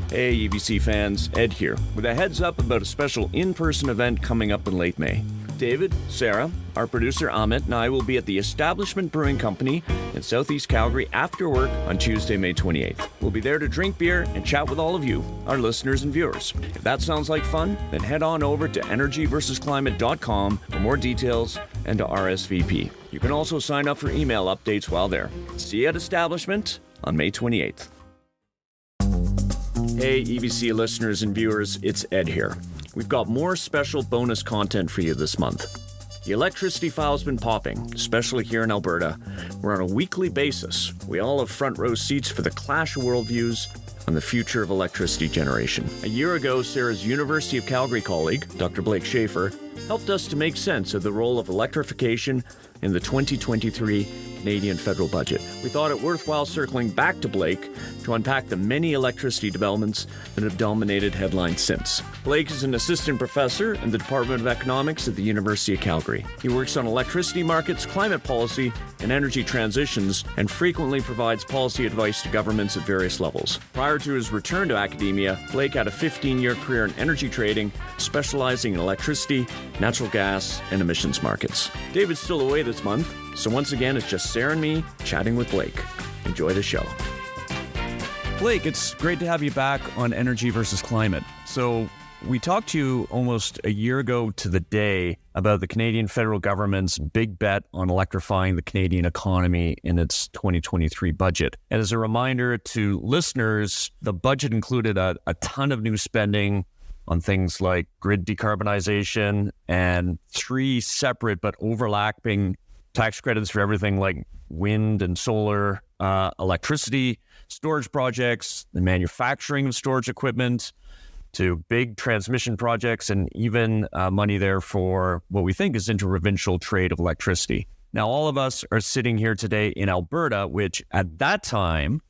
Hey EvC fans, Ed here, with a heads up about a special in-person event coming up in late May. David, Sarah, our producer Amit, and I will be at the Establishment Brewing Company in Southeast Calgary after work on Tuesday, May 28th. We'll be there to drink beer and chat with all of you, our listeners and viewers. If that sounds like fun, then head on over to energyversusclimate.com for more details and to RSVP. You can also sign up for email updates while there. See you at Establishment on May 28th. Hey EvC listeners and viewers, it's Ed here. We've got more special bonus content for you this month. The electricity file's been popping, especially here in Alberta, where on a weekly basis, we all have front row seats for the clash of worldviews on the future of electricity generation. A year ago, Sarah's University of Calgary colleague, Dr. Blake Shaffer, helped us to make sense of the role of electrification in the 2023 Canadian federal budget. We thought it worthwhile circling back to Blake to unpack the many electricity developments that have dominated headlines since. Blake is an assistant professor in the Department of Economics at the University of Calgary. He works on electricity markets, climate policy, and energy transitions, and frequently provides policy advice to governments at various levels. Prior to his return to academia, Blake had a 15-year career in energy trading, specializing in electricity, natural gas, and emissions markets. David's still away this month, so once again, it's just Sarah and me chatting with Blake. Enjoy the show. Blake, it's great to have you back on Energy versus Climate. So we talked to you almost a year ago to the day about the Canadian federal government's big bet on electrifying the Canadian economy in its 2023 budget. And as a reminder to listeners, the budget included a ton of new spending on things like grid decarbonization and 3 separate but overlapping tax credits for everything like wind and solar, electricity, storage projects, the manufacturing of storage equipment, to big transmission projects, and even money there for what we think is interprovincial trade of electricity. Now, all of us are sitting here today in Alberta, which at that time,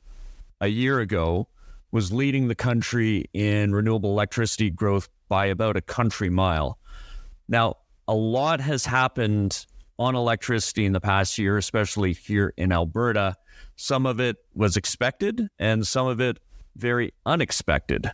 a year ago, was leading the country in renewable electricity growth by about a country mile. Now, a lot has happened on electricity in the past year, especially here in Alberta. Some of it was expected and some of it very unexpected.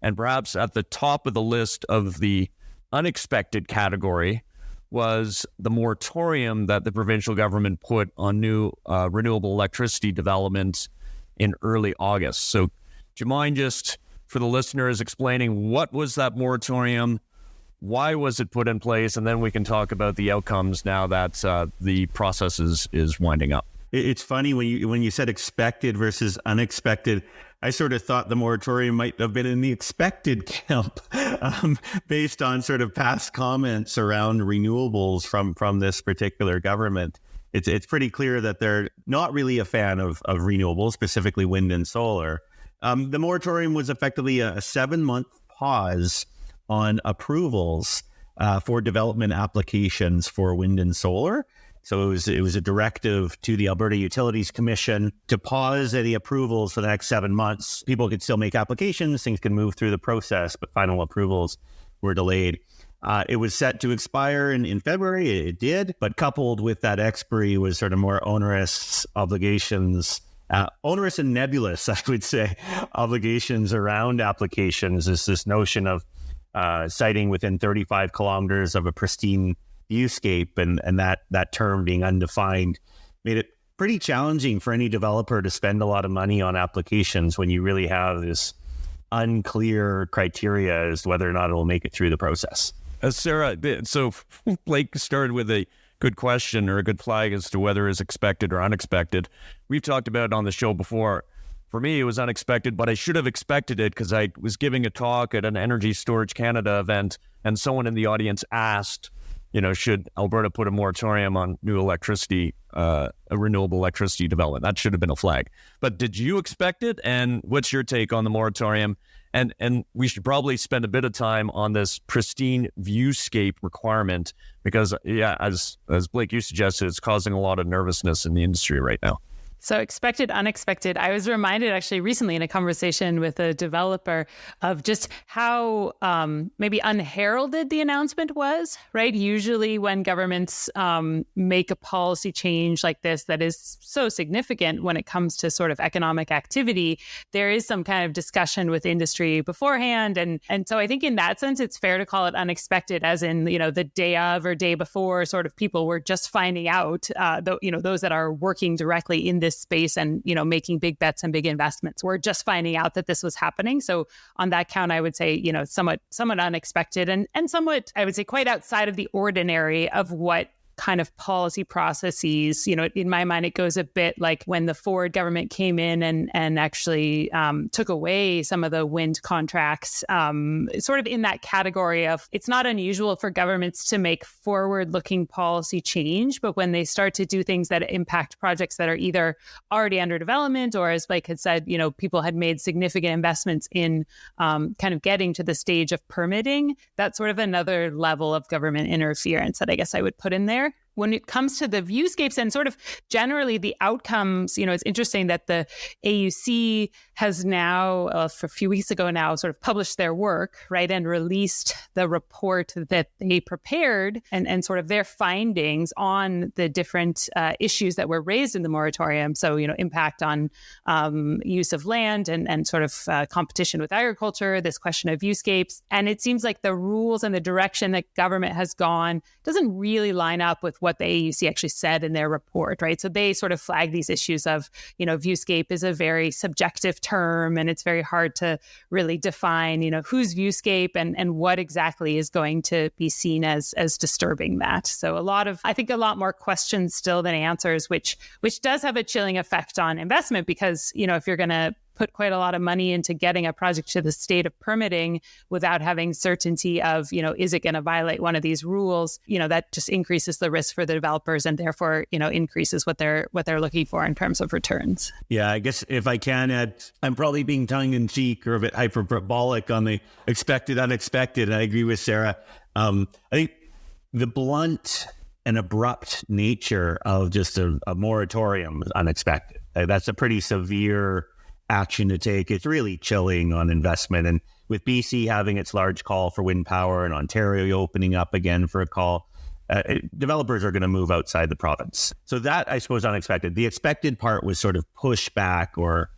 And perhaps at the top of the list of the unexpected category was the moratorium that the provincial government put on new renewable electricity development in early August. So do you mind just, for the listeners, explaining what was that moratorium? Why was it put in place? And then we can talk about the outcomes now that the process is winding up. It's funny when you said expected versus unexpected. I sort of thought the moratorium might have been in the expected camp based on sort of past comments around renewables from this particular government. It's pretty clear that they're not really a fan of renewables, specifically wind and solar. The moratorium was effectively a 7-month pause on approvals for development applications for wind and solar. So it was a directive to the Alberta Utilities Commission to pause any approvals for the next 7 months. People could still make applications, things could move through the process, but final approvals were delayed. It was set to expire in February. It did, but coupled with that expiry was sort of more onerous obligations, onerous and nebulous, I would say, obligations around applications. Is this notion of siting within 35 kilometers of a pristine viewscape, and that term being undefined made it pretty challenging for any developer to spend a lot of money on applications when you really have this unclear criteria as to whether or not it will make it through the process. Sarah, so Blake started with a good question or a good flag as to whether it's expected or unexpected. We've talked about it on the show before. For me, it was unexpected, but I should have expected it because I was giving a talk at an Energy Storage Canada event, and someone in the audience asked, should Alberta put a moratorium on new electricity, a renewable electricity development? That should have been a flag. But did you expect it? And what's your take on the moratorium? And we should probably spend a bit of time on this pristine viewscape requirement because, as Blake, you suggested, it's causing a lot of nervousness in the industry right now. So expected, unexpected. I was reminded actually recently in a conversation with a developer of just how maybe unheralded the announcement was, right? Usually when governments make a policy change like this that is so significant when it comes to sort of economic activity, there is some kind of discussion with industry beforehand. And so I think in that sense, it's fair to call it unexpected, as in, the day of or day before, sort of people were just finding out, those that are working directly in this space and, making big bets and big investments. We're just finding out that this was happening. So on that count, I would say, somewhat unexpected and somewhat, I would say, quite outside of the ordinary of what kind of policy processes. In my mind, it goes a bit like when the Ford government came in and actually took away some of the wind contracts, sort of in that category of, it's not unusual for governments to make forward-looking policy change, but when they start to do things that impact projects that are either already under development or, as Blake had said, people had made significant investments in kind of getting to the stage of permitting, that's sort of another level of government interference that I guess I would put in there. When it comes to the viewscapes and sort of generally the outcomes, it's interesting that the AUC has now, a few weeks ago now, sort of published their work, right, and released the report that they prepared and sort of their findings on the different issues that were raised in the moratorium. So, impact on use of land and sort of competition with agriculture, this question of viewscapes. And it seems like the rules and the direction that government has gone doesn't really line up with what the AUC actually said in their report, right? So they sort of flag these issues of, viewscape is a very subjective term and it's very hard to really define, who's viewscape and what exactly is going to be seen as disturbing that. So I think a lot more questions still than answers, which does have a chilling effect on investment because, if you're going to put quite a lot of money into getting a project to the state of permitting without having certainty of, is it going to violate one of these rules? That just increases the risk for the developers and therefore, increases what they're looking for in terms of returns. Yeah, I guess if I can add, I'm probably being tongue in cheek or a bit hyperbolic on the expected, unexpected. I agree with Sarah. I think the blunt and abrupt nature of just a moratorium is unexpected. That's a pretty severe action to take. It's really chilling on investment. And with BC having its large call for wind power and Ontario opening up again for a call, developers are going to move outside the province. So that, I suppose, unexpected. The expected part was sort of pushback or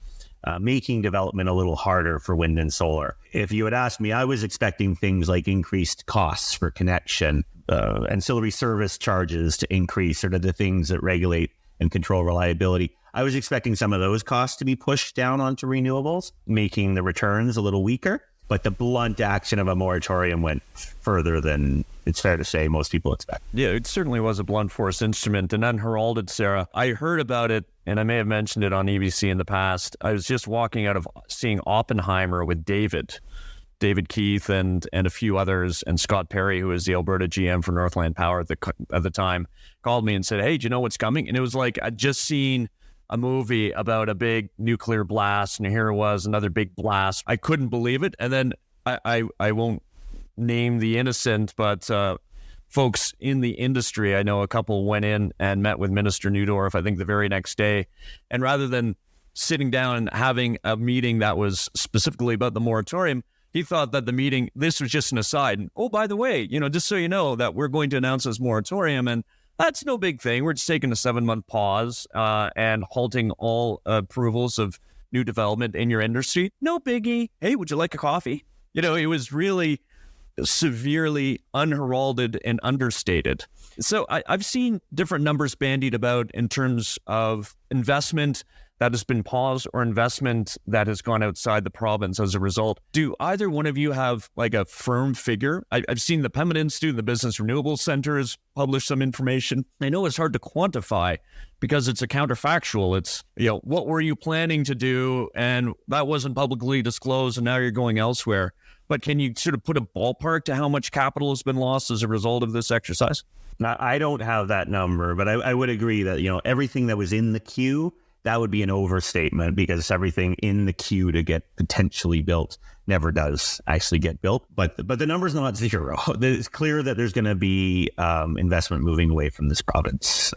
making development a little harder for wind and solar. If you had asked me, I was expecting things like increased costs for connection, ancillary service charges to increase, sort of the things that regulate and control reliability. I was expecting some of those costs to be pushed down onto renewables, making the returns a little weaker. But the blunt action of a moratorium went further than it's fair to say most people expect. Yeah, it certainly was a blunt force instrument and unheralded, Sarah. I heard about it, and I may have mentioned it on EvC in the past. I was just walking out of seeing Oppenheimer with David Keith and a few others, and Scott Perry, who was the Alberta GM for Northland Power at the time, called me and said, "Hey, do you know what's coming?" And it was like I'd just seen a movie about a big nuclear blast, and here it was, another big blast. I couldn't believe it. And then I won't name the innocent, but folks in the industry, I know a couple went in and met with Minister Neudorf, I think the very next day. And rather than sitting down and having a meeting that was specifically about the moratorium, he thought that the meeting, this was just an aside. And, oh, by the way, just so you know that we're going to announce this moratorium, and that's no big thing. We're just taking a 7-month pause and halting all approvals of new development in your industry. No biggie. Hey, would you like a coffee? It was really severely unheralded and understated. So I've seen different numbers bandied about in terms of investment that has been paused or investment that has gone outside the province as a result. Do either one of you have like a firm figure? I've seen the Pembina Institute, the Business Renewable Center has published some information. I know it's hard to quantify because it's a counterfactual. It's, what were you planning to do? And that wasn't publicly disclosed and now you're going elsewhere. But can you sort of put a ballpark to how much capital has been lost as a result of this exercise? Now, I don't have that number, but I would agree that, everything that was in the queue that would be an overstatement, because everything in the queue to get potentially built never does actually get built. But the number's not zero. It's clear that there's going to be investment moving away from this province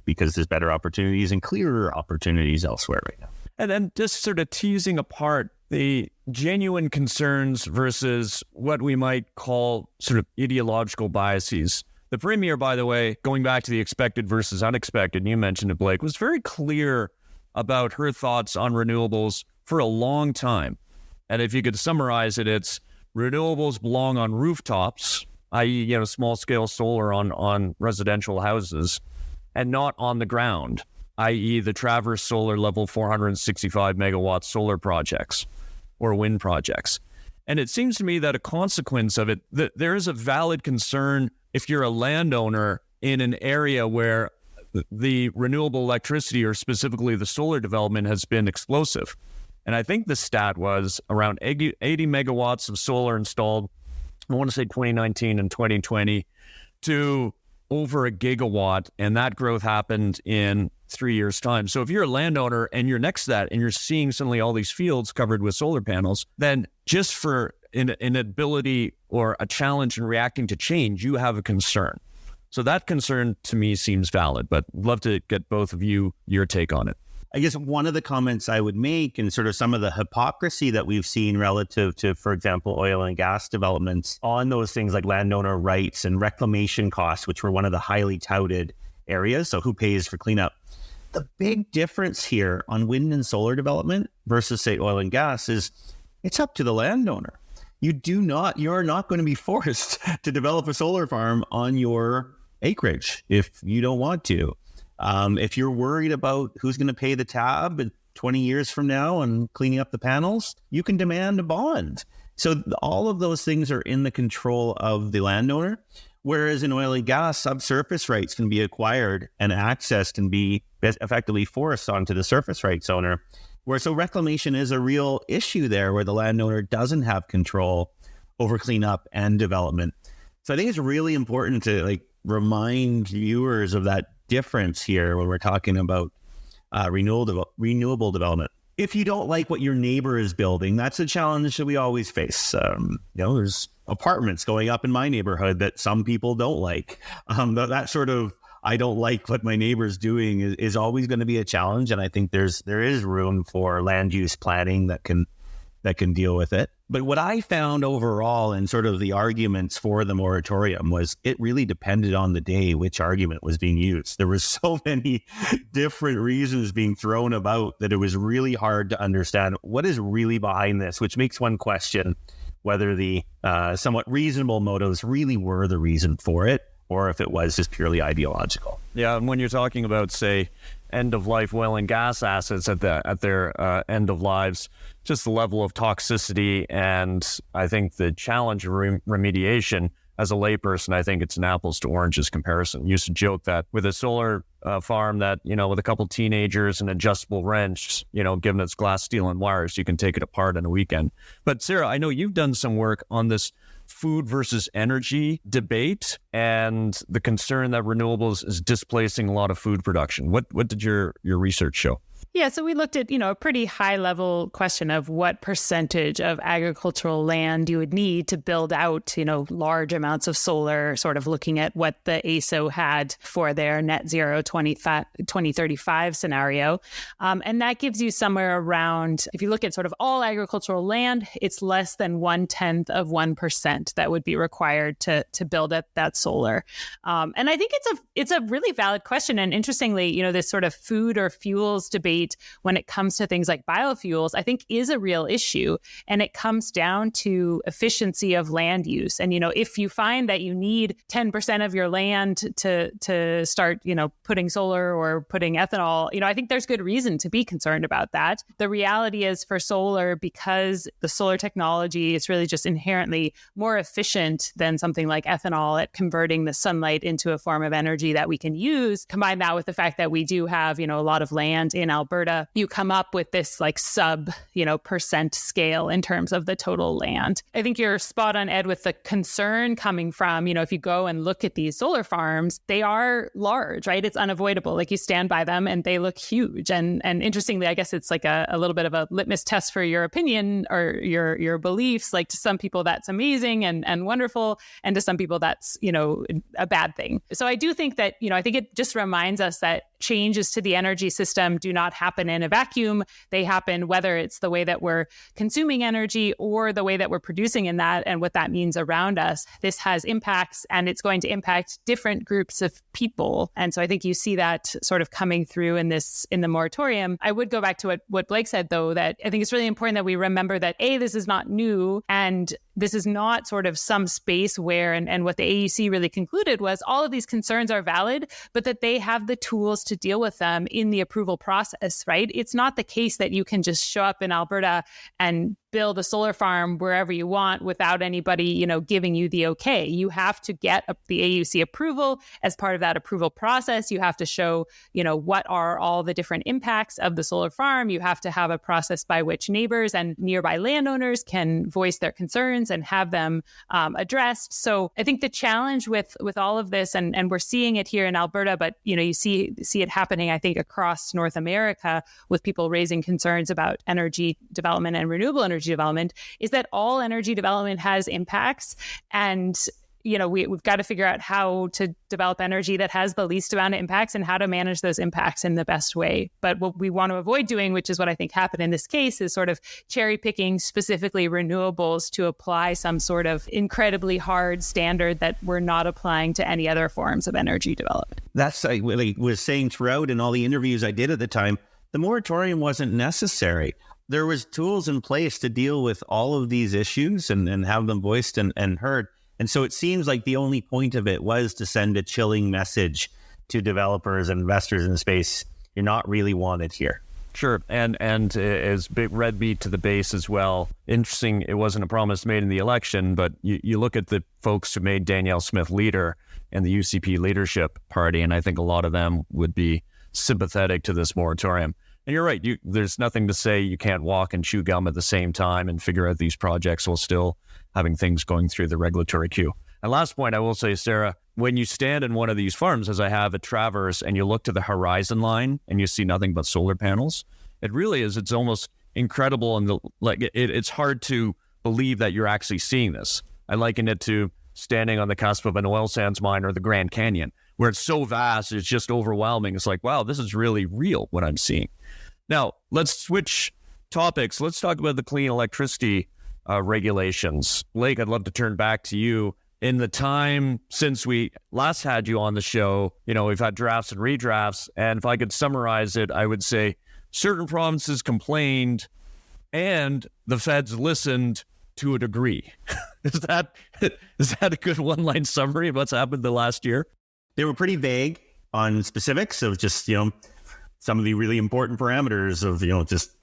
because there's better opportunities and clearer opportunities elsewhere right now. And then just sort of teasing apart the genuine concerns versus what we might call sort of ideological biases. The Premier, by the way, going back to the expected versus unexpected, and you mentioned it, Blake, was very clear about her thoughts on renewables for a long time. And if you could summarize it, it's renewables belong on rooftops, i.e., small-scale solar on residential houses, and not on the ground, i.e., the Traverse Solar level 465 megawatt solar projects or wind projects. And it seems to me that a consequence of it, that there is a valid concern if you're a landowner in an area where the renewable electricity, or specifically the solar development, has been explosive. And I think the stat was around 80 megawatts of solar installed, I want to say 2019 and 2020, to over a gigawatt. And that growth happened in 3 years' time. So if you're a landowner and you're next to that and you're seeing suddenly all these fields covered with solar panels, then just for an ability or a challenge in reacting to change, you have a concern. So that concern to me seems valid, but love to get both of you, your take on it. I guess one of the comments I would make, and sort of some of the hypocrisy that we've seen relative to, for example, oil and gas developments on those things like landowner rights and reclamation costs, which were one of the highly touted areas. So who pays for cleanup? The big difference here on wind and solar development versus, say, oil and gas is it's up to the landowner. You're not going to be forced to develop a solar farm on your acreage if you don't want to. If you're worried about who's going to pay the tab 20 years from now and cleaning up the panels, you can demand a bond. So all of those things are in the control of the landowner, whereas in oil and gas, subsurface rights can be acquired and access can be effectively forced onto the surface rights owner. So reclamation is a real issue there, where the landowner doesn't have control over cleanup and development. So I think it's really important to remind viewers of that difference here when we're talking about renewable development. If you don't like what your neighbor is building, that's a challenge that we always face. There's apartments going up in my neighborhood that some people don't like. That sort of I don't like what my neighbor's doing is always going to be a challenge. And I think there is room for land use planning that can deal with it. But what I found overall in sort of the arguments for the moratorium was it really depended on the day which argument was being used. There were so many different reasons being thrown about that it was really hard to understand what is really behind this, which makes one question whether the somewhat reasonable motives really were the reason for it, or if it was just purely ideological. Yeah, and when you're talking about, say, end-of-life oil and gas assets at their end of lives, just the level of toxicity and I think the challenge of remediation, as a layperson, I think it's an apples to oranges comparison. Used to joke that with a solar farm that, with a couple teenagers and adjustable wrench, given its glass, steel, and wires, you can take it apart in a weekend. But Sarah, I know you've done some work on this food versus energy debate and the concern that renewables is displacing a lot of food production. What did your research show? Yeah, so we looked at, a pretty high level question of what percentage of agricultural land you would need to build out, large amounts of solar, sort of looking at what the AESO had for their net zero 2035 scenario. And that gives you somewhere around, if you look at sort of all agricultural land, it's less than 1/10 of 1% that would be required to build up that solar. And I think it's a really valid question. And interestingly, this sort of food or fuels debate when it comes to things like biofuels, I think is a real issue. And it comes down to efficiency of land use. And, if you find that you need 10% of your land to start, putting solar or putting ethanol, I think there's good reason to be concerned about that. The reality is for solar, because the solar technology is really just inherently more efficient than something like ethanol at converting the sunlight into a form of energy that we can use. Combine that with the fact that we do have, a lot of land in Alberta Alberta, you come up with this like percent scale in terms of the total land. I think you're spot on, Ed, with the concern coming from, if you go and look at these solar farms, they are large, right? It's unavoidable. Like you stand by them and they look huge. And interestingly, I guess it's like a little bit of a litmus test for your opinion or your beliefs. Like to some people, that's amazing and wonderful. And to some people, that's, a bad thing. So I do think that, I think it just reminds us that changes to the energy system do not happen in a vacuum. They happen whether it's the way that we're consuming energy or the way that we're producing in that and what that means around us. This has impacts, and it's going to impact different groups of people. And so I think you see that sort of coming through in the moratorium. I would go back to what Blake said, though, that I think it's really important that we remember that this is not new, and this is not sort of some space where, and what the AUC really concluded was all of these concerns are valid, but that they have the tools to deal with them in the approval process, right? It's not the case that you can just show up in Alberta and build a solar farm wherever you want without anybody, giving you the okay. You have to get the AUC approval. As part of that approval process, you have to show, what are all the different impacts of the solar farm. You have to have a process by which neighbors and nearby landowners can voice their concerns and have them addressed. So I think the challenge with all of this, and we're seeing it here in Alberta, but you see it happening, I think, across North America with people raising concerns about energy development and renewable energy development, is that all energy development has impacts, and we've got to figure out how to develop energy that has the least amount of impacts and how to manage those impacts in the best way. But what we want to avoid doing, which is what I think happened in this case, is sort of cherry picking specifically renewables to apply some sort of incredibly hard standard that we're not applying to any other forms of energy development. That's I was saying throughout in all the interviews I did at the time, the moratorium wasn't necessary. There was tools in place to deal with all of these issues and have them voiced and heard. And so it seems like the only point of it was to send a chilling message to developers and investors in the space. You're not really wanted here. Sure. And as big red beat to the base as well. Interesting, it wasn't a promise made in the election, but you look at the folks who made Danielle Smith leader and the UCP leadership party, and I think a lot of them would be sympathetic to this moratorium. And you're right, there's nothing to say you can't walk and chew gum at the same time and figure out these projects while still having things going through the regulatory queue. And last point, I will say, Sarah, when you stand in one of these farms, as I have at Traverse, and you look to the horizon line and you see nothing but solar panels, it really is, it's almost incredible. And it's hard to believe that you're actually seeing this. I liken it to standing on the cusp of an oil sands mine or the Grand Canyon, where it's so vast, it's just overwhelming. It's like, wow, this is really real what I'm seeing. Now, let's switch topics. Let's talk about the clean electricity regulations. Blake, I'd love to turn back to you. In the time since we last had you on the show, we've had drafts and redrafts. And if I could summarize it, I would say certain provinces complained and the feds listened to a degree. Is that a good one-line summary of what's happened the last year? They were pretty vague on specifics of just, some of the really important parameters of,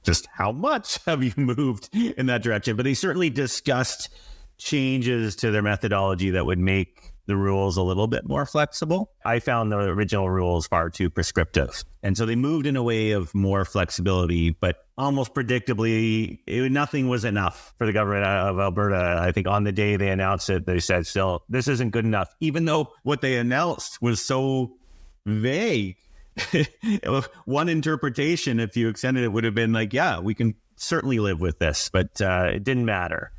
just how much have you moved in that direction. But they certainly discussed changes to their methodology that would make the rules a little bit more flexible. I found the original rules far too prescriptive. And so they moved in a way of more flexibility, but almost predictably, nothing was enough for the government of Alberta. I think on the day they announced it, they said, still, this isn't good enough, even though what they announced was so vague. One interpretation, if you extended it, would have been like, yeah, we can certainly live with this, but it didn't matter.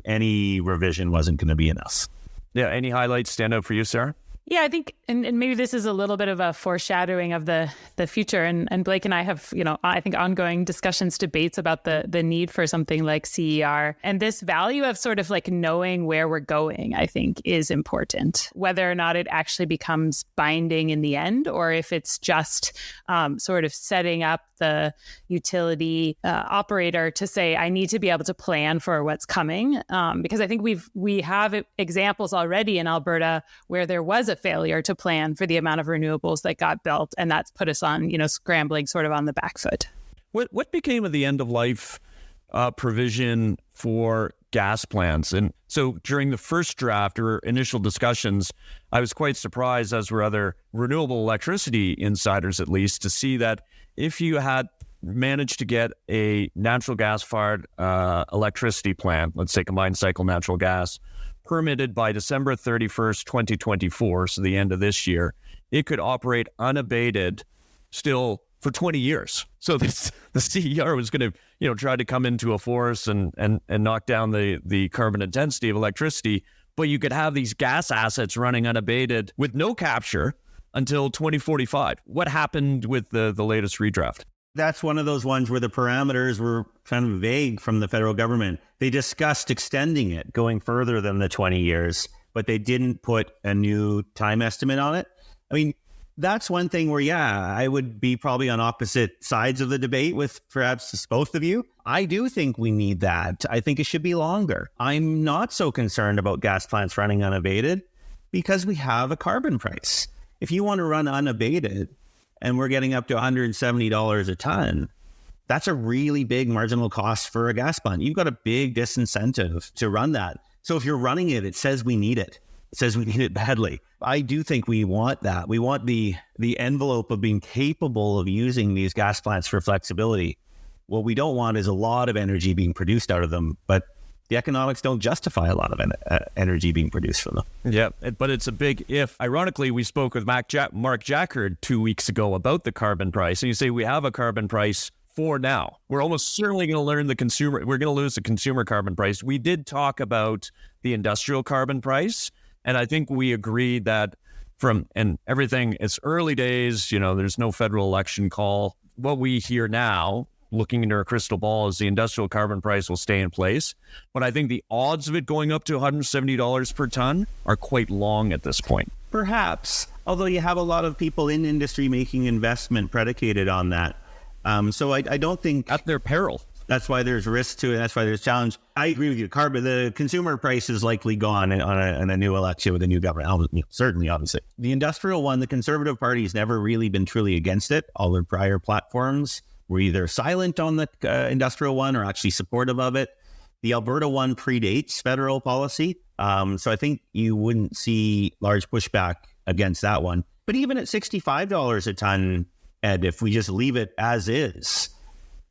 Any revision wasn't going to be enough. Yeah. Any highlights stand out for you, Sarah? Yeah, I think, and maybe this is a little bit of a foreshadowing of the future. And Blake and I have, I think ongoing discussions, debates about the need for something like CER. And this value of sort of like knowing where we're going, I think is important, whether or not it actually becomes binding in the end, or if it's just sort of setting up the utility operator to say, I need to be able to plan for what's coming. Because I think we have examples already in Alberta where there was a failure to plan for the amount of renewables that got built, and that's put us on, scrambling sort of on the back foot. What became of the end of life provision for gas plants? And so during the first draft or initial discussions, I was quite surprised, as were other renewable electricity insiders at least, to see that if you had manage to get a natural gas-fired electricity plant, let's say combined cycle natural gas, permitted by December 31st, 2024, so the end of this year, it could operate unabated still for 20 years. So the CER was going to, try to come into a force and knock down the carbon intensity of electricity, but you could have these gas assets running unabated with no capture until 2045. What happened with the latest redraft? That's one of those ones where the parameters were kind of vague from the federal government. They discussed extending it, going further than the 20 years, but they didn't put a new time estimate on it. I mean, that's one thing where, I would be probably on opposite sides of the debate with perhaps both of you. I do think we need that. I think it should be longer. I'm not so concerned about gas plants running unabated because we have a carbon price. If you want to run unabated, and we're getting up to $170 a ton, that's a really big marginal cost for a gas plant. You've got a big disincentive to run that. So if you're running it, it says we need it. It says we need it badly. I do think we want that. We want the envelope of being capable of using these gas plants for flexibility. What we don't want is a lot of energy being produced out of them, but the economics don't justify a lot of energy being produced from them. Yeah, but it's a big if. Ironically, we spoke with Mark Jackard 2 weeks ago about the carbon price, and you say we have a carbon price for now. We're almost certainly going to learn we're going to lose the consumer carbon price. We did talk about the industrial carbon price, and I think we agreed that and everything, it's early days, there's no federal election call. What we hear now, looking into our crystal ball, is the industrial carbon price will stay in place. But I think the odds of it going up to $170 per ton are quite long at this point. Perhaps, although you have a lot of people in industry making investment predicated on that. So I don't think... At their peril. That's why there's risk to it. That's why there's challenge. I agree with you. The consumer price is likely gone in a new election with a new government. Certainly, obviously. The industrial one, the Conservative Party has never really been truly against it. All their prior platforms were either silent on the industrial one or actually supportive of it. The Alberta one predates federal policy. So I think you wouldn't see large pushback against that one. But even at $65 a ton, Ed, if we just leave it as is,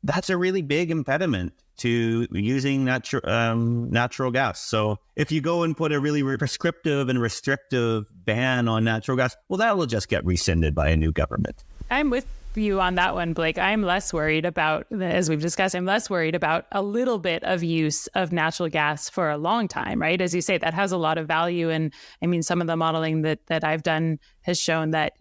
that's a really big impediment to using natural gas. So if you go and put a really prescriptive and restrictive ban on natural gas, well, that will just get rescinded by a new government. I'm with you on that one, Blake. I'm less worried about, as we've discussed, I'm less worried about a little bit of use of natural gas for a long time, right? As you say, that has a lot of value. And I mean, some of the modeling that I've done has shown that,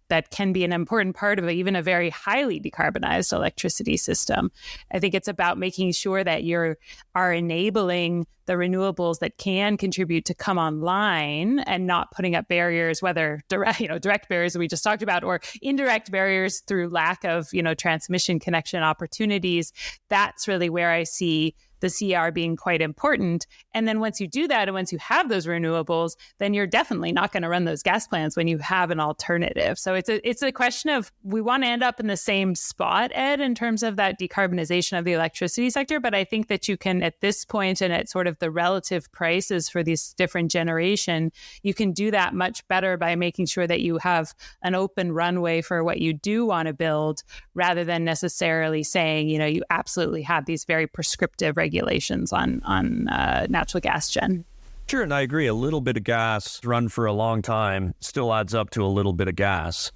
that can be an important part of even a very highly decarbonized electricity system. I think it's about making sure that you are enabling the renewables that can contribute to come online and not putting up barriers, whether direct barriers that we just talked about or indirect barriers through lack of, transmission connection opportunities. That's really where I see the CR being quite important. And then once you do that, and once you have those renewables, then you're definitely not going to run those gas plants when you have an alternative. So it's a question of, we want to end up in the same spot, Ed, in terms of that decarbonization of the electricity sector. But I think that you can, at this point and at sort of the relative prices for these different generation, you can do that much better by making sure that you have an open runway for what you do want to build, rather than necessarily saying, you absolutely have these very prescriptive regulations on natural gas gen. Sure, and I agree. A little bit of gas run for a long time still adds up to a little bit of gas.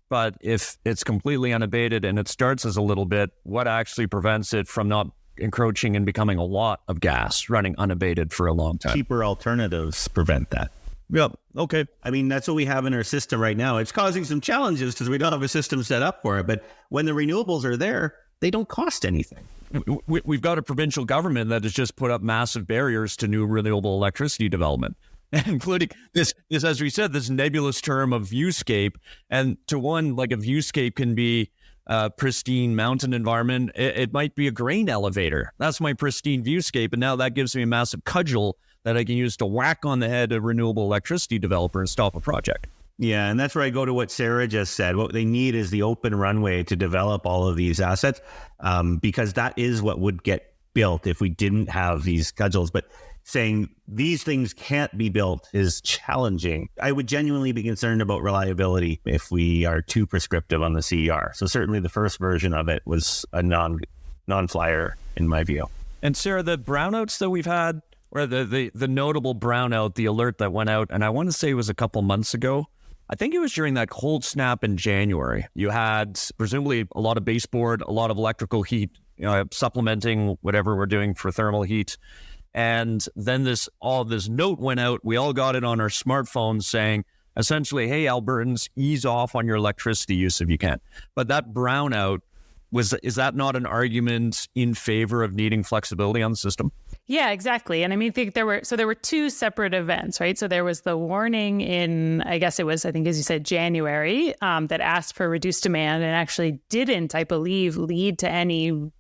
But if it's completely unabated and it starts as a little bit, what actually prevents it from not encroaching and becoming a lot of gas running unabated for a long time? Cheaper alternatives prevent that. Yep. Okay. I mean, that's what we have in our system right now. It's causing some challenges because we don't have a system set up for it. But when the renewables are there, they don't cost anything. We've got a provincial government that has just put up massive barriers to new renewable electricity development, including this, as we said, this nebulous term of viewscape. And to one, like a viewscape can be a pristine mountain environment. It might be a grain elevator. That's my pristine viewscape. And now that gives me a massive cudgel that I can use to whack on the head of a renewable electricity developer and stop a project. Yeah, and that's where I go to what Sarah just said. What they need is the open runway to develop all of these assets, because that is what would get built if we didn't have these cudgels. But saying these things can't be built is challenging. I would genuinely be concerned about reliability if we are too prescriptive on the CER. So certainly the first version of it was a non-flyer in my view. And Sarah, the brownouts that we've had, or the notable brownout, the alert that went out, and I want to say it was a couple months ago. I think it was during that cold snap in January. You had presumably a lot of baseboard, a lot of electrical heat, supplementing whatever we're doing for thermal heat. And then this note went out. We all got it on our smartphones saying, essentially, hey, Albertans, ease off on your electricity use if you can. But that brownout, is that not an argument in favor of needing flexibility on the system? Yeah, exactly. And I mean, I think there were two separate events, right? So there was the warning in, I think as you said, January, that asked for reduced demand and actually didn't, I believe, lead to any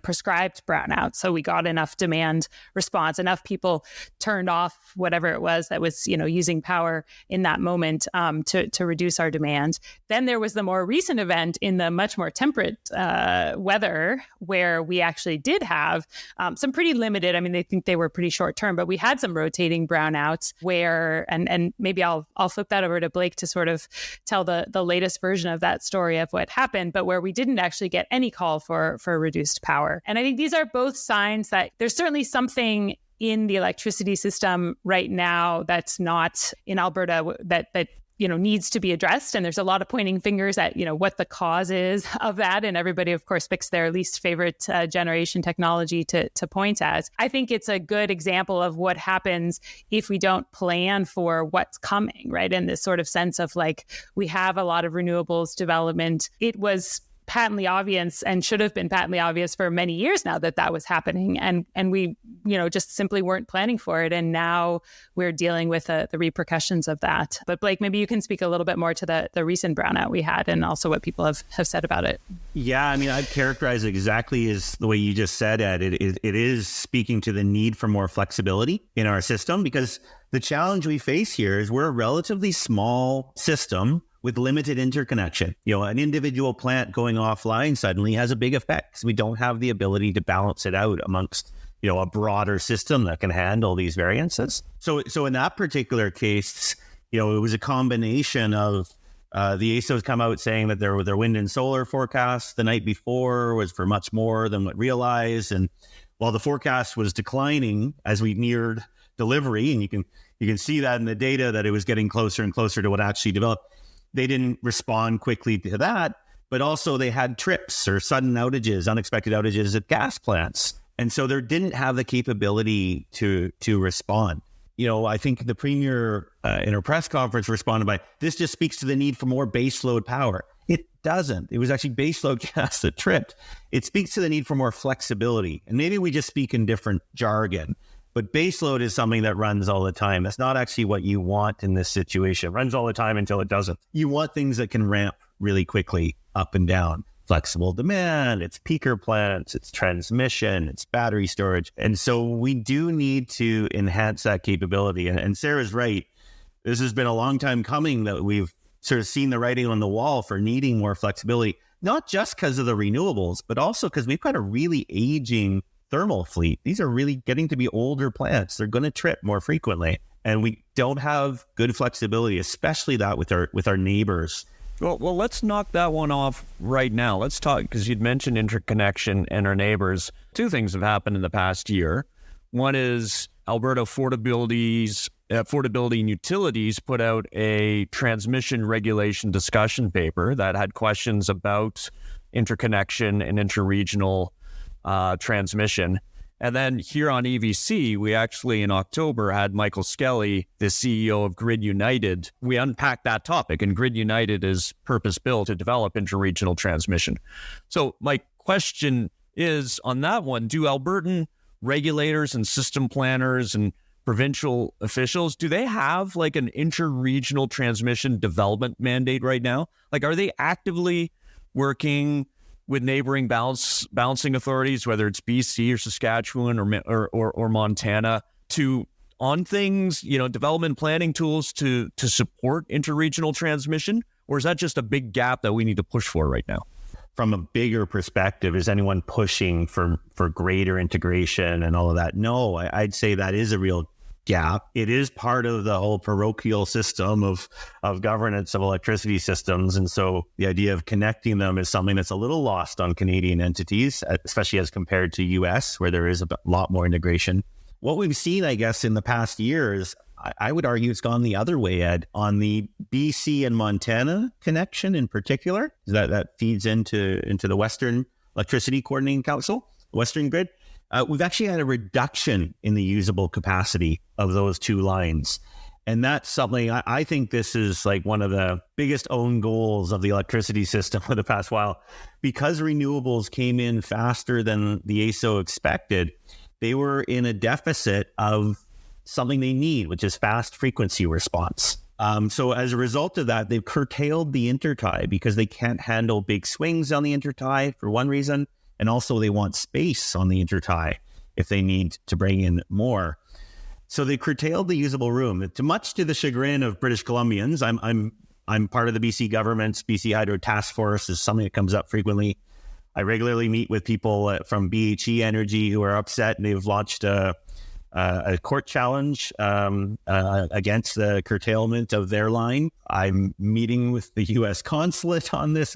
prescribed brownouts. So we got enough demand response, enough people turned off whatever it was that was, using power in that moment to reduce our demand. Then there was the more recent event in the much more temperate weather where we actually did have some pretty limited, I mean, they think they were pretty short term, but we had some rotating brownouts where, and maybe I'll flip that over to Blake to sort of tell the latest version of that story of what happened, but where we didn't actually get any call for reduced power. And I think these are both signs that there's certainly something in the electricity system right now that's not in Alberta that needs to be addressed. And there's a lot of pointing fingers at, what the cause is of that. And everybody, of course, picks their least favorite generation technology to point at. I think it's a good example of what happens if we don't plan for what's coming, right? In this sort of sense of we have a lot of renewables development. It was patently obvious and should have been patently obvious for many years now that was happening. And we, just simply weren't planning for it. And now we're dealing with the repercussions of that. But Blake, maybe you can speak a little bit more to the recent brownout we had and also what people have said about it. Yeah, I mean, I'd characterize it exactly as the way you just said, Ed. It is speaking to the need for more flexibility in our system, because the challenge we face here is we're a relatively small system with limited interconnection. An individual plant going offline suddenly has a big effect because we don't have the ability to balance it out amongst, a broader system that can handle these variances. So in that particular case, it was a combination of the AESO's come out saying that their wind and solar forecast the night before was for much more than what realized. And while the forecast was declining as we neared delivery, and you can see that in the data that it was getting closer and closer to what actually developed, they didn't respond quickly to that, but also they had trips or sudden outages, unexpected outages at gas plants. And so they didn't have the capability to respond. I think the premier in her press conference responded by, this just speaks to the need for more baseload power. It doesn't. It was actually baseload gas that tripped. It speaks to the need for more flexibility. And maybe we just speak in different jargon. But baseload is something that runs all the time. That's not actually what you want in this situation. It runs all the time until it doesn't. You want things that can ramp really quickly up and down. Flexible demand, it's peaker plants, it's transmission, it's battery storage. And so we do need to enhance that capability. And Sarah's right. This has been a long time coming that we've sort of seen the writing on the wall for needing more flexibility, not just because of the renewables, but also because we've got a really aging thermal fleet. These are really getting to be older plants. They're going to trip more frequently. And we don't have good flexibility, especially that with our neighbors. Well, let's knock that one off right now. Let's talk, because you'd mentioned interconnection and our neighbors. Two things have happened in the past year. One is Alberta Affordability and Utilities put out a transmission regulation discussion paper that had questions about interconnection and interregional transmission. And then here on EvC, we actually in October had Michael Skelly, the CEO of Grid United. We unpacked that topic, and Grid United is purpose-built to develop interregional transmission. So my question is, on that one, do Albertan regulators and system planners and provincial officials, do they have like an interregional transmission development mandate right now? Like, are they actively working with neighboring balancing authorities, whether it's BC or Saskatchewan or Montana, on things, development planning tools to support interregional transmission? Or is that just a big gap that we need to push for right now? from a bigger perspective, is anyone pushing for greater integration and all of that? No, I'd say that is a real gap. It is part of the whole parochial system of governance of electricity systems. And so the idea of connecting them is something that's a little lost on Canadian entities, especially as compared to US, where there is a lot more integration. What we've seen, I guess, in the past years, I would argue it's gone the other way, Ed, on the BC and Montana connection in particular. That feeds into the Western Electricity Coordinating Council, Western Grid. We've actually had a reduction in the usable capacity of those two lines. And that's something I think this is like one of the biggest own goals of the electricity system for the past while. Because renewables came in faster than the AESO expected, they were in a deficit of something they need, which is fast frequency response. So as a result of that, they've curtailed the intertie because they can't handle big swings on the intertie for one reason. And also they want space on the intertie if they need to bring in more. So they curtailed the usable room. Much to the chagrin of British Columbians, I'm part of the BC government's BC Hydro Task Force. Is something that comes up frequently. I regularly meet with people from BHE Energy who are upset, and they've launched a court challenge against the curtailment of their line. I'm meeting with the U.S. consulate on this.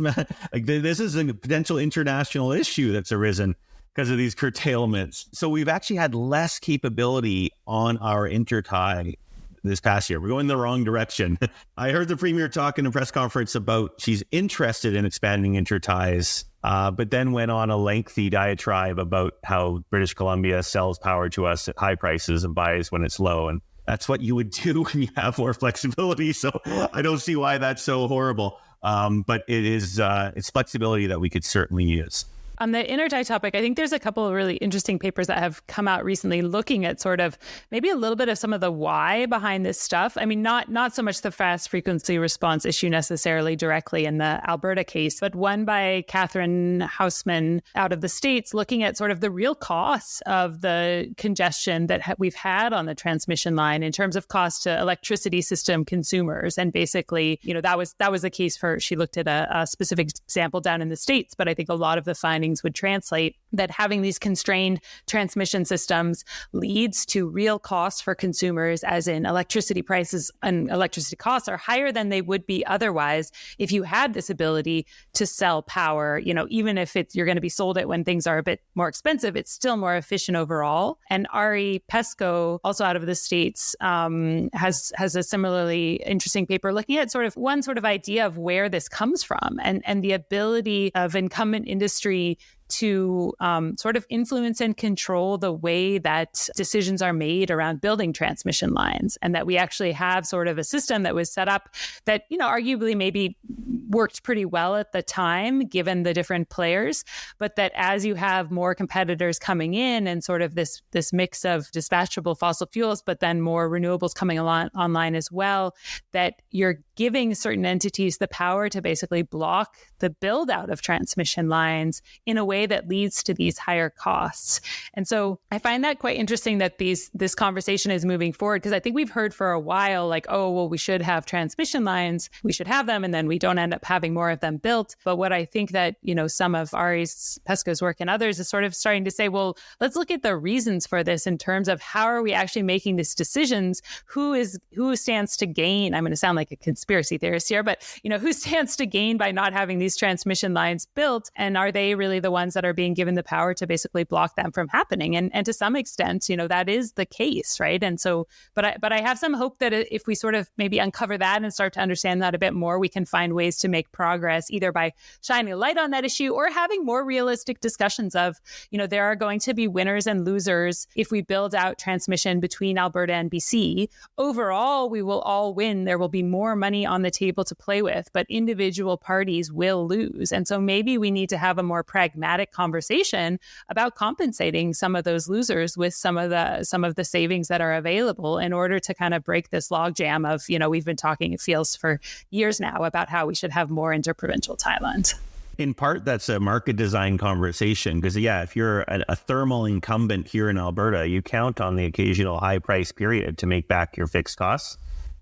This is a potential international issue that's arisen because of these curtailments. So we've actually had less capability on our intertie this past year. We're going the wrong direction. I heard the Premier talk in a press conference about she's interested in expanding interties, but then went on a lengthy diatribe about how British Columbia sells power to us at high prices and buys when it's low. And that's what you would do when you have more flexibility. So I don't see why that's so horrible. But it's flexibility that we could certainly use. On the intertie topic, I think there's a couple of really interesting papers that have come out recently looking at sort of maybe a little bit of some of the why behind this stuff. I mean, not so much the fast frequency response issue necessarily directly in the Alberta case, but one by Catherine Hausman out of the States looking at sort of the real costs of the congestion that we've had on the transmission line in terms of cost to electricity system consumers. And basically, that was the case for, she looked at a specific example down in the States, but I think a lot of the findings would translate that having these constrained transmission systems leads to real costs for consumers, as in electricity prices and electricity costs are higher than they would be otherwise if you had this ability to sell power. Even if you're going to be sold it when things are a bit more expensive, it's still more efficient overall. And Ari Pesco, also out of the States, has a similarly interesting paper looking at sort of idea of where this comes from and the ability of incumbent industry to sort of influence and control the way that decisions are made around building transmission lines, and that we actually have sort of a system that was set up that, arguably maybe worked pretty well at the time, given the different players, but that as you have more competitors coming in and sort of this mix of dispatchable fossil fuels, but then more renewables coming online as well, that you're giving certain entities the power to basically block the build out of transmission lines in a way that leads to these higher costs. And so I find that quite interesting that this conversation is moving forward, because I think we've heard for a while like, oh, well, we should have transmission lines, we should have them, and then we don't end up having more of them built. But what I think that, some of Ari Pesco's work and others is sort of starting to say, well, let's look at the reasons for this in terms of how are we actually making these decisions? Who stands to gain? I'm going to sound like a conspiracy theorist here, but who stands to gain by not having these transmission lines built? And are they really the ones that are being given the power to basically block them from happening? And to some extent, that is the case, right? And so, but I have some hope that if we sort of maybe uncover that and start to understand that a bit more, we can find ways to make progress, either by shining a light on that issue or having more realistic discussions of, there are going to be winners and losers if we build out transmission between Alberta and BC. Overall, we will all win. There will be more money on the table to play with, but individual parties will lose. And so maybe we need to have a more pragmatic conversation about compensating some of those losers with some of the savings that are available in order to kind of break this logjam of, we've been talking, it feels, for years now about how we should have more interprovincial tie lines. In part, that's a market design conversation because, if you're a thermal incumbent here in Alberta, you count on the occasional high price period to make back your fixed costs.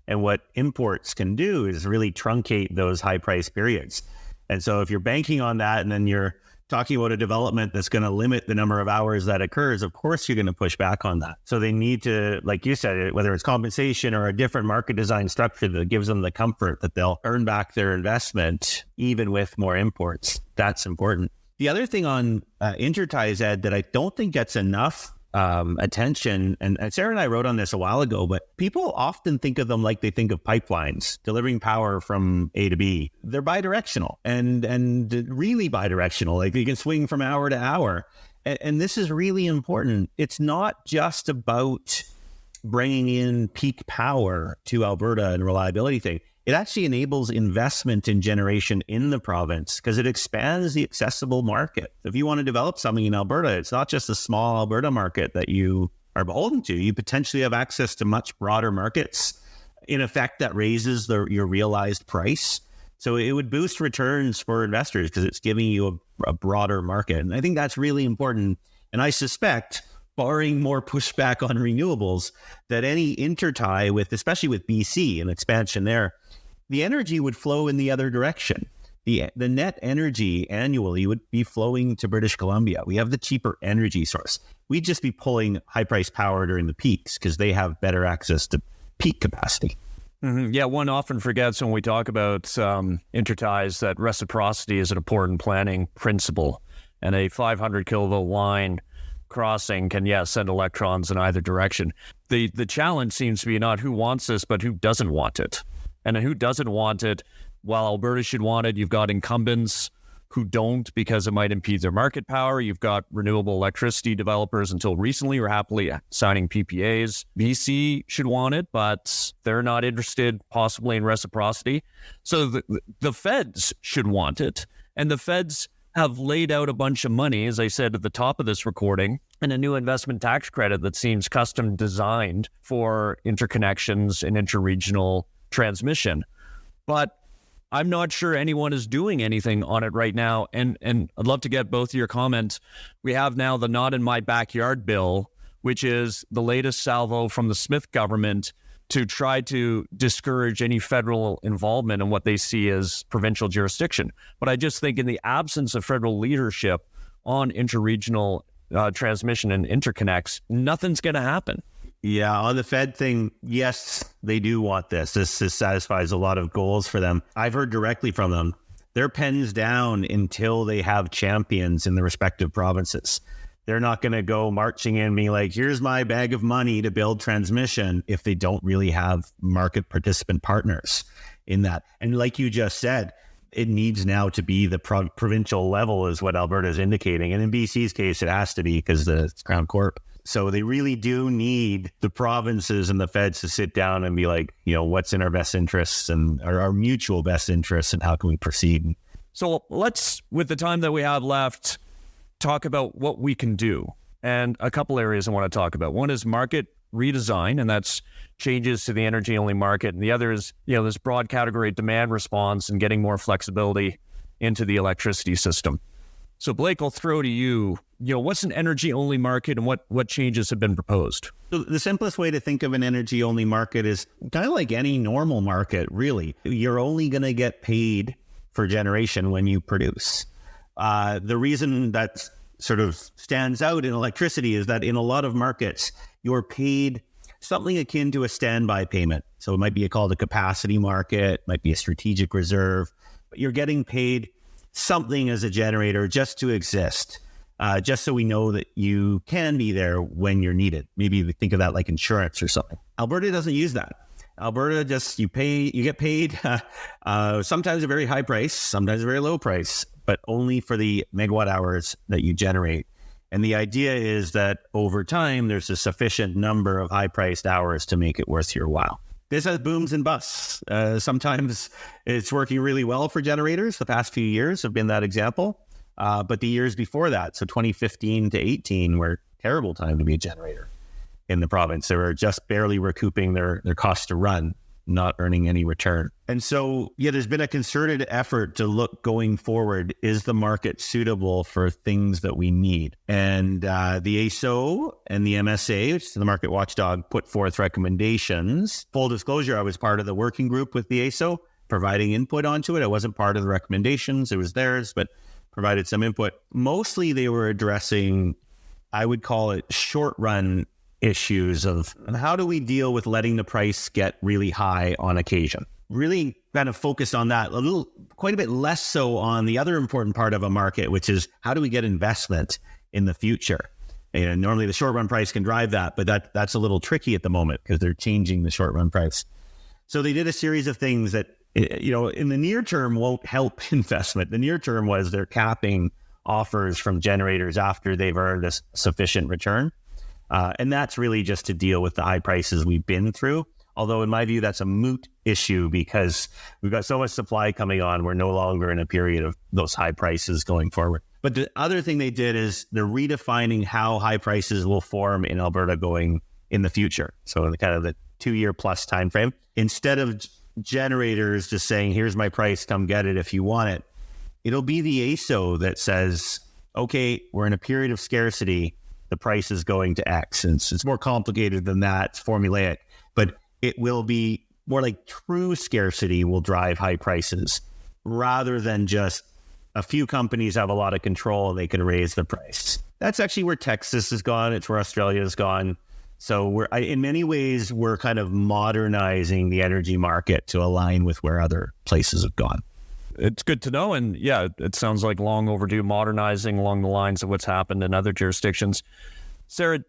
And what imports can do is really truncate those high price periods. And so if you're banking on that and then you're talking about a development that's going to limit the number of hours that occurs, of course you're going to push back on that. So they need to, like you said, whether it's compensation or a different market design structure that gives them the comfort that they'll earn back their investment even with more imports. That's important. The other thing on interties, Ed, that I don't think gets enough attention, and Sarah and I wrote on this a while ago, but people often think of them like they think of pipelines, delivering power from A to B. They're bidirectional and really bidirectional. Like you can swing from hour to hour. And this is really important. It's not just about bringing in peak power to Alberta and reliability thing. It actually enables investment in generation in the province because it expands the accessible market. If you want to develop something in Alberta, it's not just a small Alberta market that you are beholden to. You potentially have access to much broader markets. In effect, that raises your realized price. So it would boost returns for investors because it's giving you a broader market. And I think that's really important. And I suspect, barring more pushback on renewables, that any intertie with, especially with BC and expansion there, the energy would flow in the other direction. The net energy annually would be flowing to British Columbia. We have the cheaper energy source. We'd just be pulling high-priced power during the peaks because they have better access to peak capacity. Mm-hmm. Yeah, one often forgets when we talk about interties that reciprocity is an important planning principle. And a 500 kilovolt line crossing can, send electrons in either direction. The challenge seems to be not who wants this, but who doesn't want it. And who doesn't want it, while Alberta should want it, you've got incumbents who don't because it might impede their market power. You've got renewable electricity developers until recently were happily signing PPAs. BC should want it, but they're not interested possibly in reciprocity. So the feds should want it. And the feds have laid out a bunch of money, as I said at the top of this recording, and a new investment tax credit that seems custom designed for interconnections and interregional transmission. But I'm not sure anyone is doing anything on it right now. And I'd love to get both of your comments. We have now the Not in My Backyard bill, which is the latest salvo from the Smith government to try to discourage any federal involvement in what they see as provincial jurisdiction. But I just think in the absence of federal leadership on interregional transmission and interconnects, nothing's going to happen. Yeah, on the Fed thing, yes, they do want this. This satisfies a lot of goals for them. I've heard directly from them. They're pens down until they have champions in the respective provinces. They're not going to go marching in and be like, here's my bag of money to build transmission if they don't really have market participant partners in that. And like you just said, it needs now to be the provincial level is what Alberta is indicating. And in BC's case, it has to be because it's Crown Corp. So they really do need the provinces and the feds to sit down and be like, what's in our best interests and our mutual best interests and how can we proceed? So let's, with the time that we have left, talk about what we can do. And a couple areas I want to talk about. One is market redesign, and that's changes to the energy-only market. And the other is, this broad category demand response and getting more flexibility into the electricity system. So Blake, I'll throw to you, what's an energy-only market and what changes have been proposed? So the simplest way to think of an energy-only market is kind of like any normal market, really. You're only going to get paid for generation when you produce. The reason that sort of stands out in electricity is that in a lot of markets, you're paid something akin to a standby payment. So it might be called a capacity market, might be a strategic reserve, but you're getting paid something as a generator just to exist, just so we know that you can be there when you're needed. Maybe think of that like insurance or something. Alberta doesn't use that. Alberta just, you get paid sometimes a very high price, sometimes a very low price, but only for the megawatt hours that you generate. And the idea is that over time, there's a sufficient number of high-priced hours to make it worth your while. This has booms and busts. Sometimes it's working really well for generators. The past few years have been that example. But the years before that, so 2015 to 18, were a terrible time to be a generator in the province. They were just barely recouping their cost to run, not earning any return. And so, there's been a concerted effort to look going forward, is the market suitable for things that we need? And the ASO and the MSA, which is the market watchdog, put forth recommendations. Full disclosure, I was part of the working group with the ASO. providing input onto it. It wasn't part of the recommendations. It was theirs, but provided some input. Mostly they were addressing, I would call it short run issues of how do we deal with letting the price get really high on occasion. Really kind of focused on that quite a bit less so on the other important part of a market, which is how do we get investment in the future? And normally the short run price can drive that, but that's a little tricky at the moment because they're changing the short run price. So they did a series of things that, in the near term won't help investment. The near term was they're capping offers from generators after they've earned a sufficient return. And that's really just to deal with the high prices we've been through. Although in my view, that's a moot issue because we've got so much supply coming on. We're no longer in a period of those high prices going forward. But the other thing they did is they're redefining how high prices will form in Alberta going in the future. So in the kind of the 2-year plus time frame, instead of generators just saying, here's my price, come get it if you want it, it'll be the AESO that says, okay, we're in a period of scarcity. The price is going to X. And it's more complicated than that. It's formulaic, but it will be more like true scarcity will drive high prices rather than just a few companies have a lot of control and they can raise the price. That's actually where Texas has gone. It's where Australia has gone. So in many ways, we're kind of modernizing the energy market to align with where other places have gone. It's good to know. And yeah, it sounds like long overdue modernizing along the lines of what's happened in other jurisdictions. Sarah,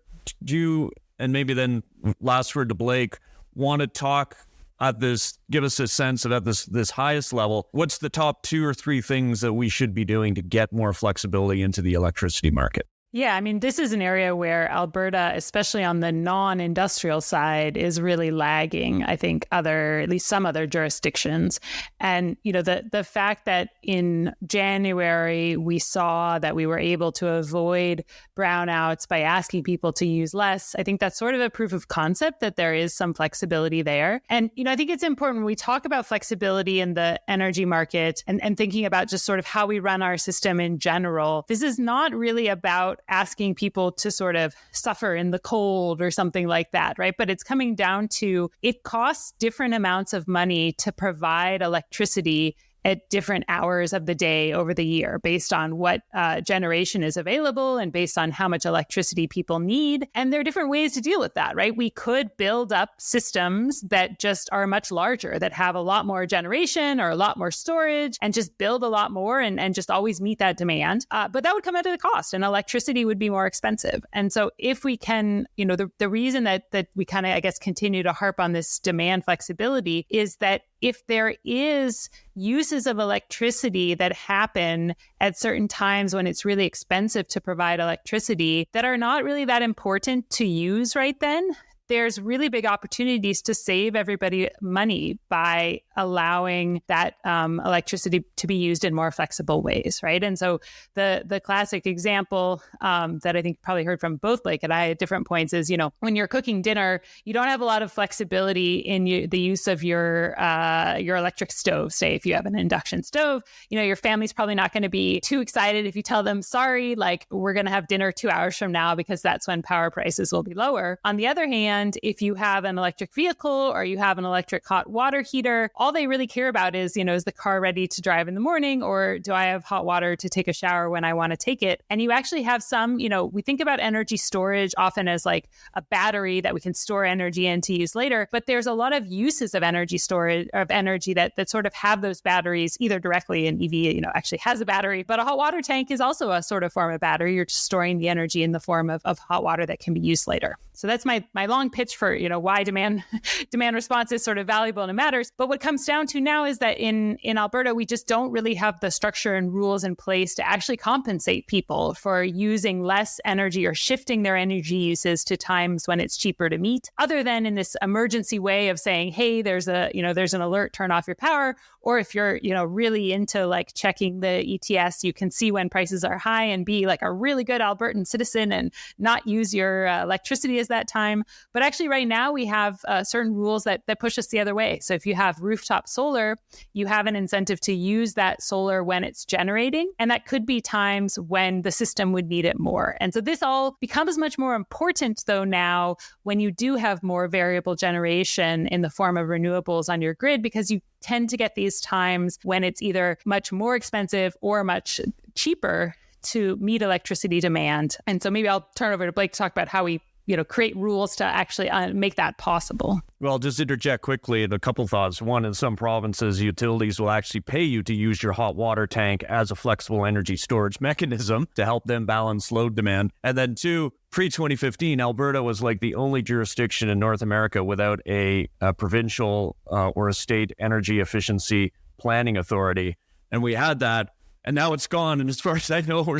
do you, and maybe then last word to Blake, want to talk at this, give us a sense of at this highest level, what's the top 2 or 3 things that we should be doing to get more flexibility into the electricity market? Yeah, I mean, this is an area where Alberta, especially on the non-industrial side, is really lagging, I think, at least some other jurisdictions. And, the fact that in January, we saw that we were able to avoid brownouts by asking people to use less, I think that's sort of a proof of concept that there is some flexibility there. And, I think it's important when we talk about flexibility in the energy market and thinking about just sort of how we run our system in general, this is not really about asking people to sort of suffer in the cold or something like that, right? But it's coming down to it costs different amounts of money to provide electricity at different hours of the day over the year based on what generation is available and based on how much electricity people need. And there are different ways to deal with that, right? We could build up systems that just are much larger, that have a lot more generation or a lot more storage and just build a lot more and just always meet that demand. But that would come at a cost and electricity would be more expensive. And so if we can, the reason that we kind of, I guess, continue to harp on this demand flexibility is that if there is uses of electricity that happen at certain times when it's really expensive to provide electricity that are not really that important to use right then, there's really big opportunities to save everybody money by allowing that electricity to be used in more flexible ways, right? And so the classic example that I think you probably heard from both Blake and I at different points is, when you're cooking dinner, you don't have a lot of flexibility in the use of your electric stove. Say if you have an induction stove, your family's probably not going to be too excited if you tell them, sorry, like we're going to have dinner 2 hours from now because that's when power prices will be lower. On the other hand, if you have an electric vehicle or you have an electric hot water heater, all they really care about is, is the car ready to drive in the morning, or do I have hot water to take a shower when I want to take it? And you actually have some, we think about energy storage often as like a battery that we can store energy in to use later, but there's a lot of uses of energy storage, of energy that sort of have those batteries either directly, and EV, actually has a battery, but a hot water tank is also a sort of form of battery. You're just storing the energy in the form of hot water that can be used later. So that's my long pitch for, why demand response is sort of valuable and it matters. But what comes down to now is that in Alberta, we just don't really have the structure and rules in place to actually compensate people for using less energy or shifting their energy uses to times when it's cheaper to meet, other than in this emergency way of saying, hey, there's an alert, turn off your power. Or if you're, really into like checking the ETS, you can see when prices are high and be like a really good Albertan citizen and not use your electricity as that time. But actually right now we have certain rules that push us the other way. So if you have rooftop solar, you have an incentive to use that solar when it's generating. And that could be times when the system would need it more. And so this all becomes much more important though now when you do have more variable generation in the form of renewables on your grid, because you tend to get these times when it's either much more expensive or much cheaper to meet electricity demand. And so maybe I'll turn over to Blake to talk about how we create rules to actually make that possible. Well, just interject quickly a couple thoughts. One, in some provinces, utilities will actually pay you to use your hot water tank as a flexible energy storage mechanism to help them balance load demand. And then two, pre-2015, Alberta was like the only jurisdiction in North America without a provincial or a state energy efficiency planning authority. And we had that. And now it's gone. And as far as I know, we're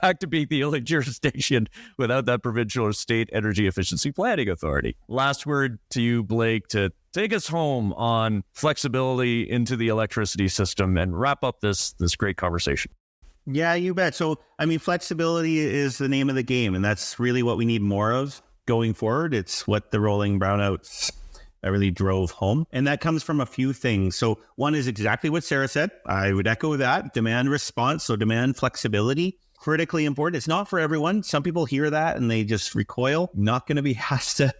back to being the only jurisdiction without that provincial or state energy efficiency planning authority. Last word to you, Blake, to take us home on flexibility into the electricity system and wrap up this great conversation. Yeah, you bet. So, flexibility is the name of the game, and that's really what we need more of going forward. It's what the rolling brownouts really drove home. And that comes from a few things. So one is exactly what Sarah said. I would echo that. Demand response. So demand flexibility, critically important. It's not for everyone. Some people hear that and they just recoil. Not going to be asked to,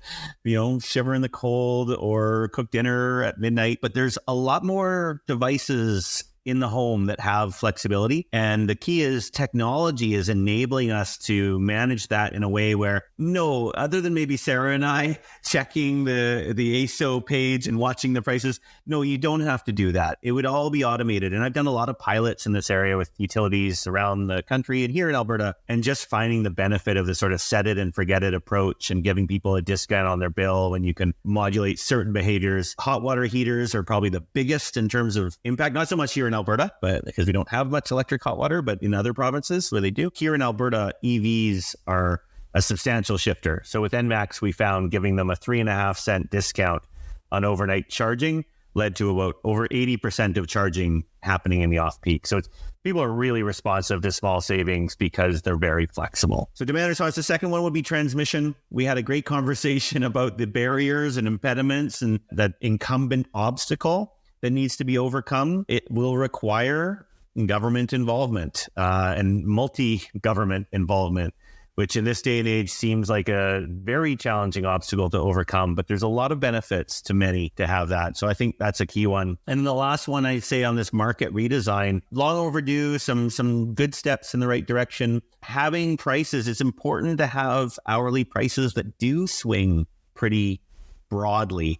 shiver in the cold or cook dinner at midnight. But there's a lot more devices in the home that have flexibility. And the key is technology is enabling us to manage that in a way where other than maybe Sarah and I checking the ASO page and watching the prices, no, you don't have to do that. It would all be automated. And I've done a lot of pilots in this area with utilities around the country and here in Alberta, and just finding the benefit of the sort of set it and forget it approach and giving people a discount on their bill when you can modulate certain behaviors. Hot water heaters are probably the biggest in terms of impact, not so much here in Alberta, but because we don't have much electric hot water, but in other provinces where they do. Here in Alberta, EVs are a substantial shifter. So with NMAX, we found giving them a 3.5 cent discount on overnight charging led to about over 80% of charging happening in the off-peak. So people are really responsive to small savings because they're very flexible. So demand response. The second one would be transmission. We had a great conversation about the barriers and impediments and that incumbent obstacle that needs to be overcome. It will require government involvement and multi-government involvement, which in this day and age seems like a very challenging obstacle to overcome, but there's a lot of benefits to many to have that. So I think that's a key one. And the last one I'd say on this market redesign, long overdue, some good steps in the right direction. Having prices, it's important to have hourly prices that do swing pretty broadly,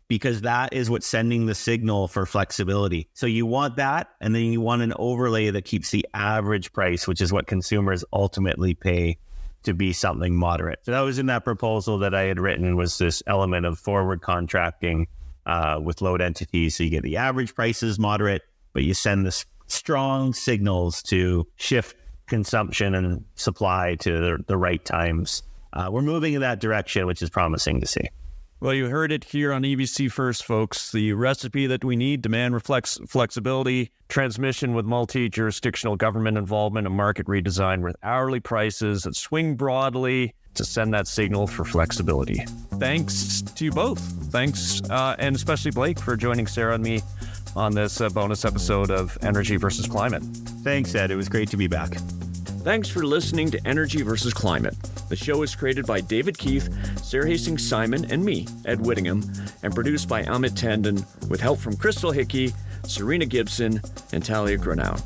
because that is what's sending the signal for flexibility. So you want that, and then you want an overlay that keeps the average price, which is what consumers ultimately pay, to be something moderate. So that was in that proposal that I had written, was this element of forward contracting with load entities. So you get the average prices moderate, but you send the strong signals to shift consumption and supply to the right times. We're moving in that direction, which is promising to see. Well, you heard it here on EvC First, folks. The recipe that we need: demand reflects flexibility, transmission with multi-jurisdictional government involvement, and market redesign with hourly prices that swing broadly to send that signal for flexibility. Thanks to you both. Thanks, and especially Blake, for joining Sarah and me on this bonus episode of Energy versus Climate. Thanks, Ed. It was great to be back. Thanks for listening to Energy versus Climate. The show is created by David Keith, Sarah Hastings-Simon, and me, Ed Whittingham, and produced by Amit Tandon with help from Crystal Hickey, Serena Gibson, and Talia Granow.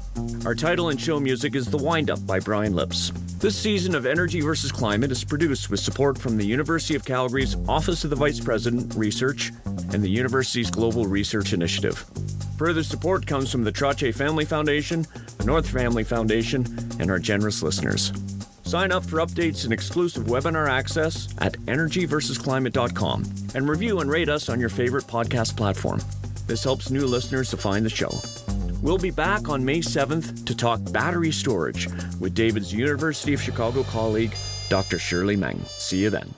Our title and show music is The Wind Up by Brian Lips. This season of Energy versus Climate is produced with support from the University of Calgary's Office of the Vice President Research and the university's Global Research Initiative. Further support comes from the Trache Family Foundation, the North Family Foundation, and our generous listeners. Sign up for updates and exclusive webinar access at energyversusclimate.com and review and rate us on your favorite podcast platform. This helps new listeners to find the show. We'll be back on May 7th to talk battery storage with David's University of Chicago colleague, Dr. Shirley Meng. See you then.